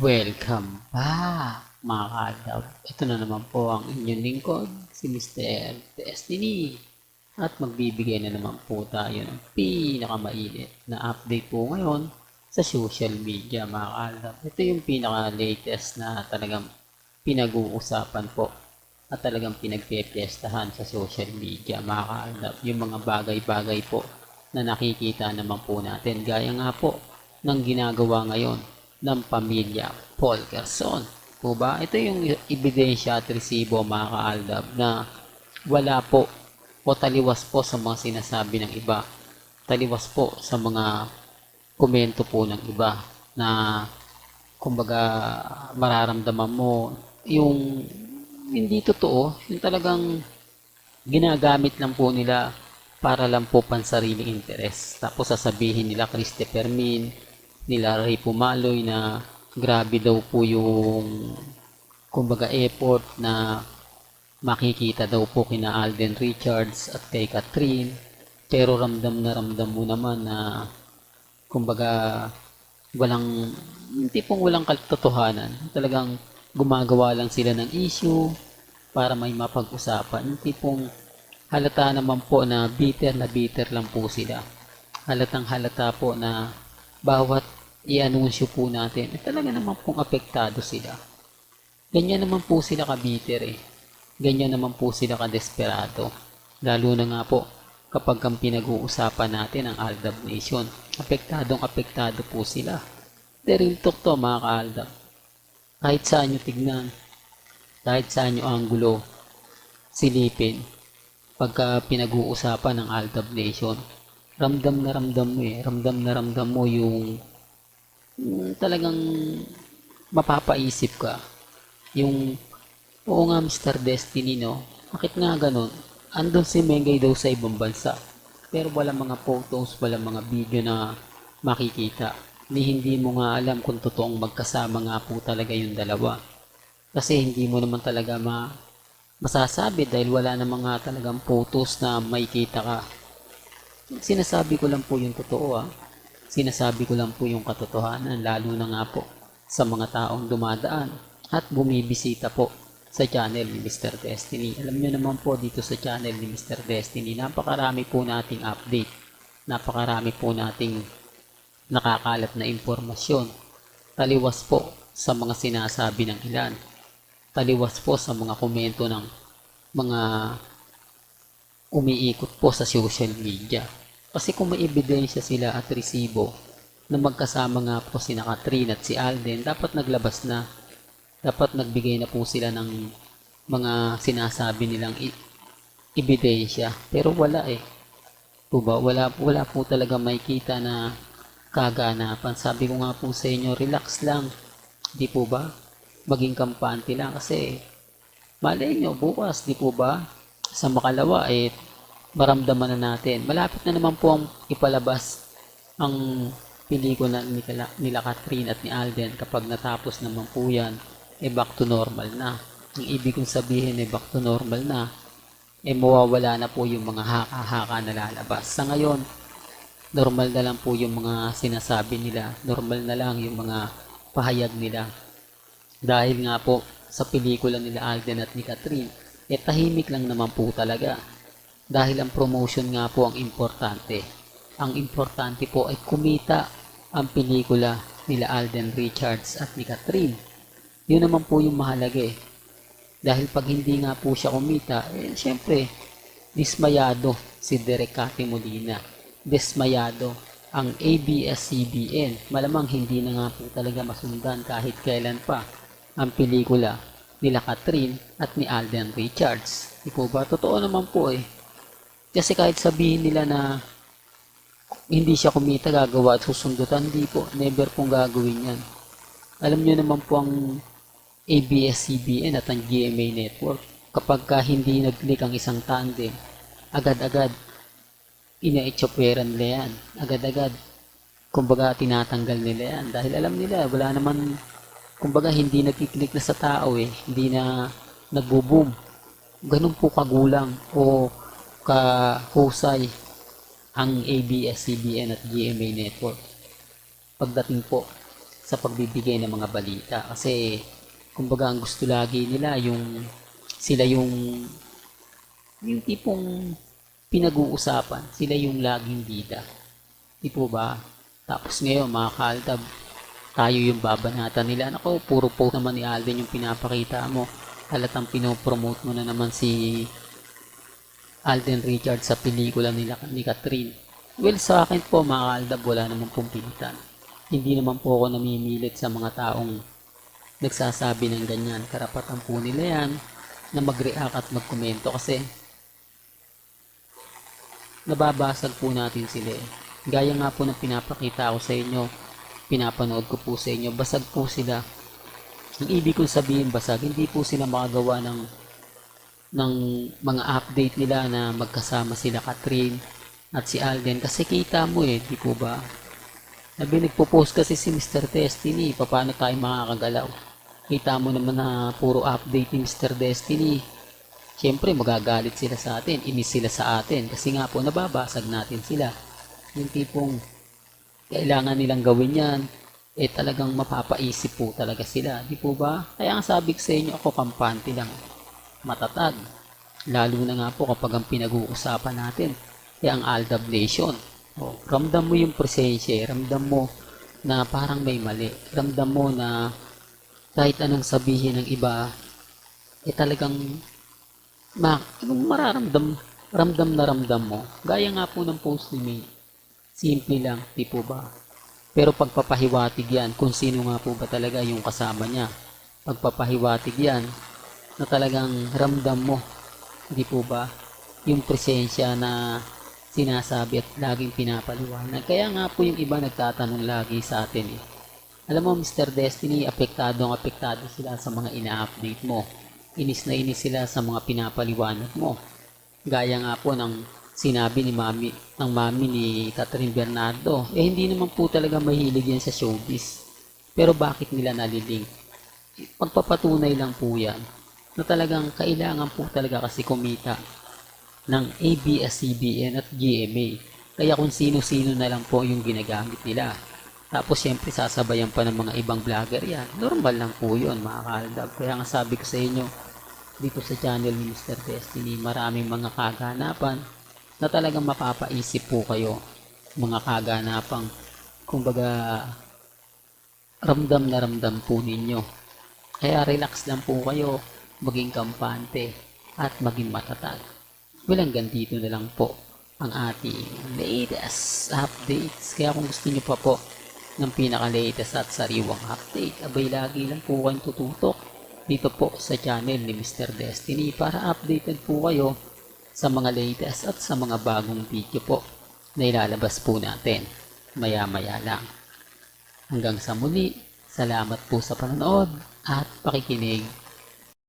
Welcome back mga kaadab. Ito na naman po ang inyong lingkod, si Mr. Destiny. At magbibigay na naman po tayo ng pinakamainit na update po ngayon sa social media mga kaadab. Ito yung pinaka-latest na talagang pinag-uusapan po at talagang pinagpe-piestahan sa social media mga kaadab. Yung mga bagay-bagay po na nakikita naman po natin. Gaya nga po ng ginagawa ngayon ng pamilya Paul Gerson. Po ba? Ito yung ebidensya at resibo mga kaaldab na wala po o taliwas po sa mga sinasabi ng iba. Taliwas po sa mga komento po ng iba na kumbaga mararamdaman mo yung hindi totoo, yung talagang ginagamit lang po nila para lang po pansariling interes. Tapos sasabihin nila Christopher Min, nila Ray Pumaloy na grabe daw po yung kumbaga effort na makikita daw po kina Alden Richards at kay Catherine. Pero ramdam na ramdam mo naman na kumbaga walang, yung tipong walang katotohanan. Talagang gumagawa lang sila ng issue para may mapag-usapan. Yung tipong halata naman po na bitter lang po sila. Halatang halata po na bawat i-anunsyo po natin, talaga naman pong apektado sila. Ganyan naman po sila ka-bitter eh. Ganyan naman po sila ka-desperado. Lalo na nga po kapag ang pinag-uusapan natin ang Aldab Nation. Apektadong-apektado po sila. The real talk to mga ka-Aldab. Kahit saan nyo tignan, kahit saan nyo anggulo, silipin, pagka pinag-uusapan ng Aldab Nation, ramdam na ramdam mo eh. Ramdam na ramdam mo yung talagang mapapaisip ka. Yung, oo nga Mr. Destiny no, bakit nga ganun? Andun si Mengay daw sa ibang bansa. Pero wala mga photos, wala mga video na makikita. Hindi mo nga alam kung totoong magkasama nga po talaga yung dalawa. Kasi hindi mo naman talaga masasabi dahil wala na mga talagang photos na makikita ka. Sinasabi ko lang po yung totoo. Sinasabi ko lang po yung katotohanan, lalo na nga po sa mga taong dumadaan at bumibisita po sa channel ni Mr. Destiny. Alam niyo naman po dito sa channel ni Mr. Destiny, napakarami po nating update. Napakarami po nating nakakalat na impormasyon. Taliwas po sa mga sinasabi ng ilan. Taliwas po sa mga komento ng mga umiikot po sa social media. Kasi kung may ebidensya sila at resibo na magkasama nga po si Catherine at si Alden, dapat naglabas na. Dapat nagbigay na po sila ng mga sinasabi nilang ebidensya. Pero wala eh. Diba? Wala po talaga makikita na kaganapan. Sabi ko nga po sa inyo, relax lang. Di po ba? Maging kampante lang kasi malay nyo bukas, di po ba? Sa makalawa eh maramdaman na natin. Malapit na naman po ang ipalabas ang pelikula nila Catherine at ni Alden. Kapag natapos naman po yan, eh back to normal na. Ang ibig kong sabihin eh back to normal na, eh mawawala na po yung mga haka-haka na lalabas. Sa ngayon, normal na lang po yung mga sinasabi nila. Normal na lang yung mga pahayag nila. Dahil nga po sa pelikula nila Alden at ni Catherine, eh tahimik lang naman po talaga. Dahil ang promotion nga po ang importante. Ang importante po ay kumita ang pelikula nila Alden Richards at ni Catherine. Yun naman po yung mahalaga eh. Dahil pag hindi nga po siya kumita, eh syempre, dismayado si Derek Cathy Molina. Dismayado ang ABS-CBN. Malamang hindi na nga po talaga masundan kahit kailan pa ang pelikula nila Catherine at ni Alden Richards. Di po ba? Totoo naman po eh. Kasi kahit sabihin nila na hindi siya kumita, gagawa at susundutan, hindi po. Never pong gagawin yan. Alam nyo naman po ang ABS-CBN at ang GMA Network. Kapag hindi nag-click ang isang tandem, agad-agad ina-echopera nila yan. Agad-agad. Kumbaga tinatanggal nila yan. Dahil alam nila, wala naman, kumbaga hindi nag-click na sa tao eh. Hindi na nagbo-boom. Ganun po kagulang o kahusay ang ABS-CBN at GMA Network pagdating po sa pagbibigay ng mga balita. Kasi kumbaga ang gusto lagi nila yung sila yung tipong pinag-uusapan, sila yung laging bida. Di po ba? Tapos ngayon mga kaaldab, tayo yung babanatan nila. Nako, puro post naman ni Alden yung pinapakita mo. Halatang pinopromote mo na naman si Alden Richards sa pelikula nila ni Catherine. Well, sa akin po mga kaaldab, wala naman pong pilitan. Hindi naman po ako namimilit sa mga taong nagsasabi ng ganyan. Karapatan po nila yan na mag-react at magkomento kasi nababasag po natin sila eh. Gaya nga po ng pinapakita ko sa inyo, pinapanood ko po sa inyo, basag po sila. Ang ibig kong sabihin basag, hindi po sila makagawa ng mga update nila na magkasama sila Catherine at si Alden kasi kita mo eh, di po ba? Sabi nagpo-post kasi si Mr. Destiny, paano tayo makakagalaw? Kita mo naman na puro update ni Mr. Destiny. Siyempre magagalit sila sa atin, inis sila sa atin kasi nga po nababasag natin sila. Yung tipong kailangan nilang gawin yan, eh talagang mapapaisip po talaga sila, di po ba? Kaya ang sabi ko sa inyo, ako kampante lang, matatag. Lalo na nga po kapag ang pinag-uusapan natin, eh ang Aldab Nation. Oh, ramdam mo yung presensya, ramdam mo na parang may mali, ramdam mo na kahit anong sabihin ng iba, eh talagang ramdam na ramdam mo. Gaya nga po ng post ni May. Simple lang, di po ba? Pero pagpapahiwatig yan, kung sino nga po ba talaga yung kasama niya. Pagpapahiwatig yan, na talagang ramdam mo, di po ba? Yung presensya na sinasabi at laging pinapaliwanag. Kaya nga po yung iba nagtatanong lagi sa atin eh. Alam mo Mr. Destiny, apektado sila sa mga ina-update mo. Inis na inis sila sa mga pinapaliwanag mo. Gaya nga po ng sinabi ni mami ni Catherine Bernardo, eh hindi naman po talaga mahilig yan sa showbiz. Pero bakit nila nalilink? Pagpapatunay lang po yan na talagang kailangan po talaga kasi kumita ng ABS-CBN at GMA. Kaya kung sino-sino na lang po yung ginagamit nila. Tapos syempre sasabayan pa ng mga ibang vlogger yan. Normal lang po yun mga kaaldab. Kaya nga sabi ko sa inyo, dito sa channel ni Mr. Destiny, maraming mga kaganapan na talagang mapapaisip po kayo. Mga kaganapang, kumbaga, ramdam na ramdam po ninyo. Kaya relax lang po kayo, maging kampante at maging matatag. Well, hanggang dito na lang po ang ating latest updates. Kaya kung gusto nyo pa po ng pinaka-latest at sariwang update, abay lagi lang po kayong tututok dito po sa channel ni Mr. Destiny para updated po kayo sa mga latest at sa mga bagong video po na ilalabas po natin maya-maya lang. Hanggang sa muli, salamat po sa panonood at pakikinig.